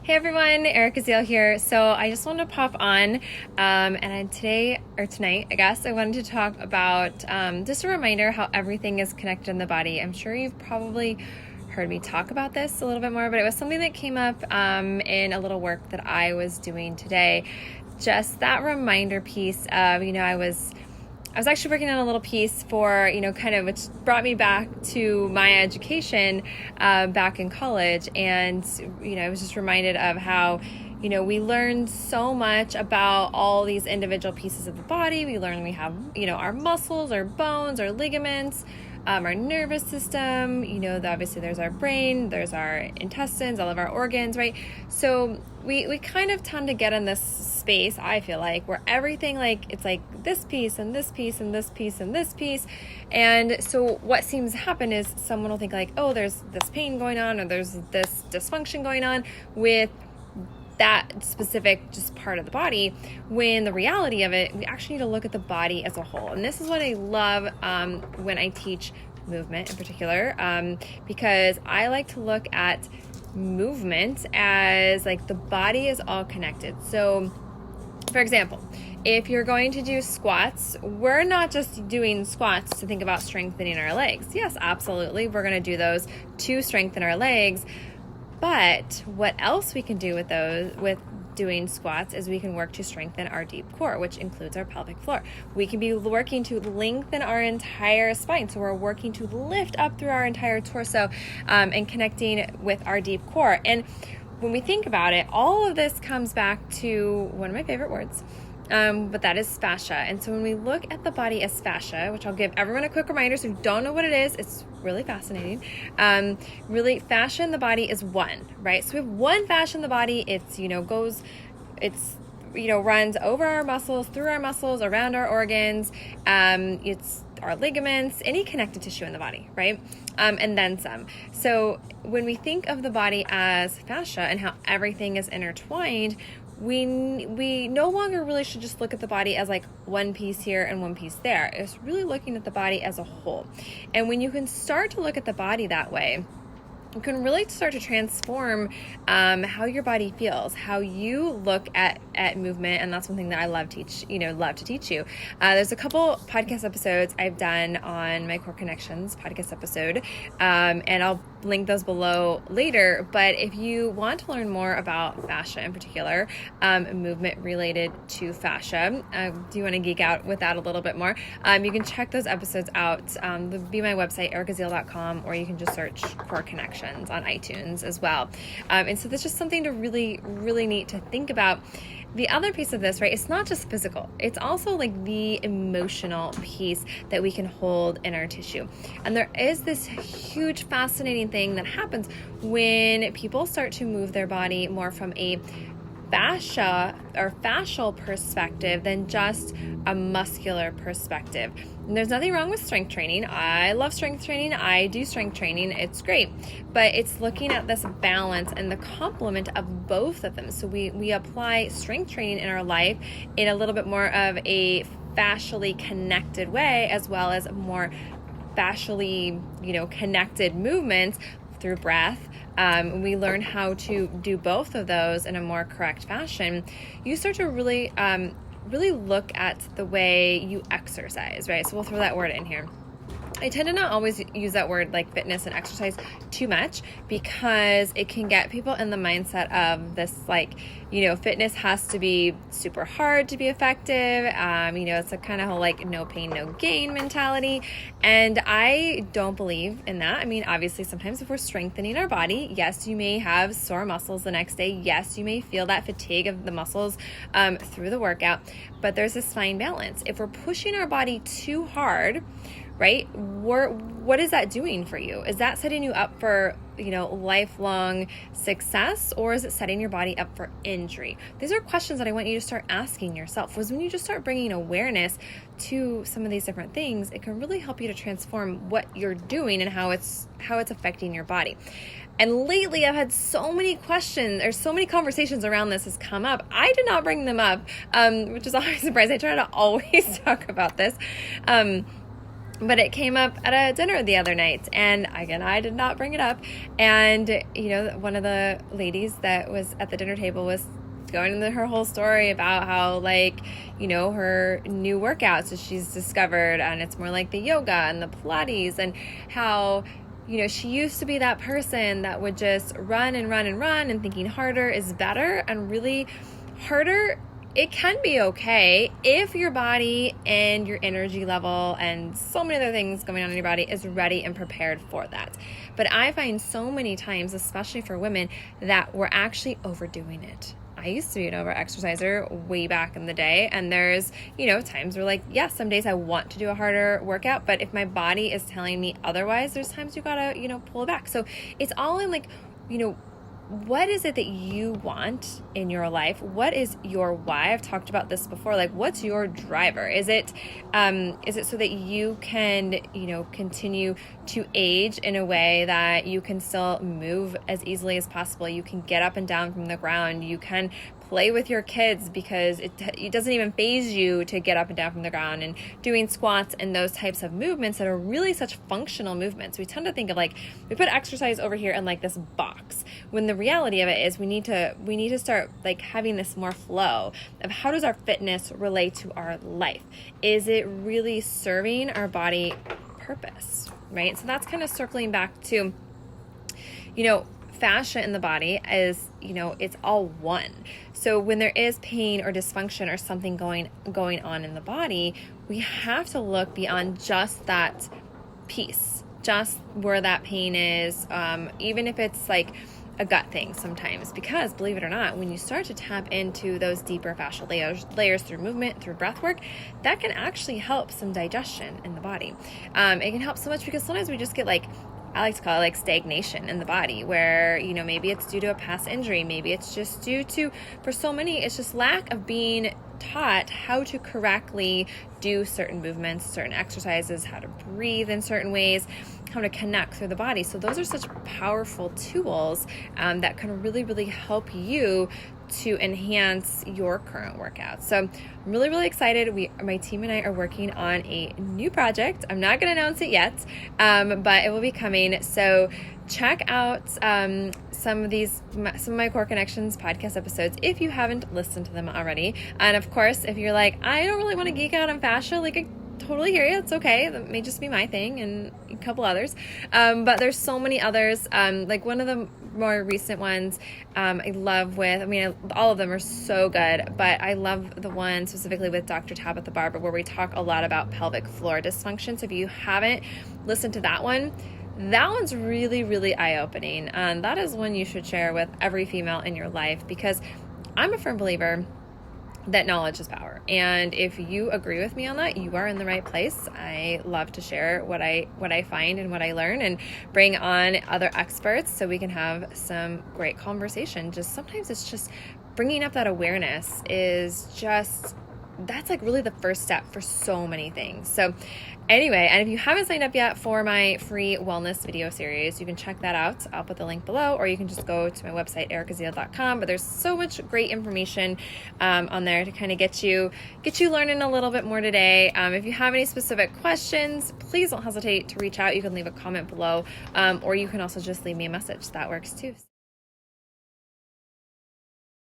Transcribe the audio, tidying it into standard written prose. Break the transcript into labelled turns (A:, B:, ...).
A: Hey everyone, Erica Zeal here. So I just wanted to pop on, and tonight, I guess, I wanted to talk about just a reminder how everything is connected in the body. I'm sure you've probably heard me talk about this a little bit more, but it was something that came up in a little work that I was doing today. Just that reminder piece of, I was actually working on a little piece for, which brought me back to my education back in college. And, I was just reminded of how, we learned so much about all these individual pieces of the body. We learned we have, our muscles, our bones, our ligaments, our nervous system, obviously there's our brain, there's our intestines, all of our organs, right? So we kind of tend to get in this space, I feel like, where everything, it's like this piece and this piece and this piece and this piece. And so what seems to happen is someone will think like, oh, there's this pain going on, or there's this dysfunction going on with that specific just part of the body, when the reality of it, we actually need to look at the body as a whole. And this is what I love when I teach movement in particular, because I like to look at movement as like the body is all connected. So for example, if you're going to do squats, we're not just doing squats to think about strengthening our legs. Yes, absolutely, we're going to do those to strengthen our legs. But what else we can do with doing squats is we can work to strengthen our deep core, which includes our pelvic floor. We can be working to lengthen our entire spine. So we're working to lift up through our entire torso and connecting with our deep core. And when we think about it, all of this comes back to one of my favorite words, but that is fascia. And so when we look at the body as fascia, which I'll give everyone a quick reminder, so if you don't know what it is, it's really fascinating. Really, fascia in the body is one, right? So we have one fascia in the body. It's, runs over our muscles, through our muscles, around our organs. It's our ligaments, any connective tissue in the body, right? And then some. So when we think of the body as fascia and how everything is intertwined, we no longer really should just look at the body as like one piece here and one piece there. It's really looking at the body as a whole. And when you can start to look at the body that way, you can really start to transform how your body feels, how you look at movement, and that's one thing that I love to teach you. There's a couple podcast episodes I've done on my Core Connections podcast episode, and I'll link those below later. But if you want to learn more about fascia in particular, movement related to fascia, do you want to geek out with that a little bit more? You can check those episodes out. They'll be my website, ericazeal.com, or you can just search Core Connections on iTunes as well. And so that's just something to really, really neat to think about. The other piece of this, right, it's not just physical. It's also like the emotional piece that we can hold in our tissue. And there is this huge fascinating thing that happens when people start to move their body more from a fascia or fascial perspective than just a muscular perspective. And there's nothing wrong with strength training. I love strength training. I do strength training. It's great. But it's looking at this balance and the complement of both of them. So we apply strength training in our life in a little bit more of a fascially connected way, as well as more fascially, connected movements through breath. We learn how to do both of those in a more correct fashion. You start to really look at the way you exercise, right? So we'll throw that word in here. I tend to not always use that word like fitness and exercise too much, because it can get people in the mindset of this fitness has to be super hard to be effective. It's a kind of like no pain, no gain mentality. And I don't believe in that. I mean, obviously sometimes if we're strengthening our body, yes, you may have sore muscles the next day. Yes, you may feel that fatigue of the muscles through the workout, but there's this fine balance. If we're pushing our body too hard, right? What is that doing for you? Is that setting you up for, lifelong success, or is it setting your body up for injury? These are questions that I want you to start asking yourself, because when you just start bringing awareness to some of these different things, it can really help you to transform what you're doing and how it's affecting your body. And lately I've had so many questions or so many conversations around this has come up. I did not bring them up, which is always a surprise. I try to always talk about this. But it came up at a dinner the other night, and again, I did not bring it up. And, one of the ladies that was at the dinner table was going into her whole story about how, her new workouts that she's discovered, and it's more like the yoga and the Pilates, and how, she used to be that person that would just run and run and run and thinking harder is better, and really harder, it can be okay if your body and your energy level and so many other things going on in your body is ready and prepared for that. But I find so many times, especially for women, that we're actually overdoing it. I used to be an over-exerciser way back in the day, and there's, times where yes, some days I want to do a harder workout, but if my body is telling me otherwise, there's times you gotta, pull it back. So it's all in what is it that you want in your life? What is your why? I've talked about this before. What's your driver? Is it so that you can, continue to age in a way that you can still move as easily as possible? You can get up and down from the ground. You can play with your kids because it doesn't even faze you to get up and down from the ground, and doing squats and those types of movements that are really such functional movements. We tend to think of we put exercise over here in this box, when the reality of it is we need to start having this more flow of how does our fitness relate to our life? Is it really serving our body purpose, right? So that's kind of circling back to, fascia in the body is, it's all one. So when there is pain or dysfunction or something going on in the body, we have to look beyond just that piece, just where that pain is, even if it's a gut thing sometimes, because believe it or not, when you start to tap into those deeper fascial layers through movement, through breath work, that can actually help some digestion in the body. It can help so much because sometimes we just get I like to call it stagnation in the body, where, maybe it's due to a past injury. Maybe it's just due to, for so many, it's just lack of being taught how to correctly do certain movements, certain exercises, how to breathe in certain ways, how to connect through the body. So those are such powerful tools that can really, really help you to enhance your current workout. So I'm really, really excited. My team and I are working on a new project. I'm not going to announce it yet, but it will be coming. So check out some of my Core Connections podcast episodes if you haven't listened to them already. And of course, if you're I don't really want to geek out on fascia, I totally hear you. It's okay. That may just be my thing and a couple others. But there's so many others. One of the more recent ones I love all of them are so good, but I love the one specifically with Dr. Tabitha Barber, where we talk a lot about pelvic floor dysfunction. So if you haven't listened to that one's really, really eye-opening. And that is one you should share with every female in your life, because I'm a firm believer that knowledge is power. And if you agree with me on that, you are in the right place. I love to share what I find and what I learn, and bring on other experts so we can have some great conversation. Sometimes it's just bringing up that awareness is just, that's really the first step for so many things. So anyway, and if you haven't signed up yet for my free wellness video series, you can check that out. I'll put the link below, or you can just go to my website, ericazile.com. But there's so much great information on there to kind of get you learning a little bit more today. If you have any specific questions, please don't hesitate to reach out. You can leave a comment below, or you can also just leave me a message. That works too.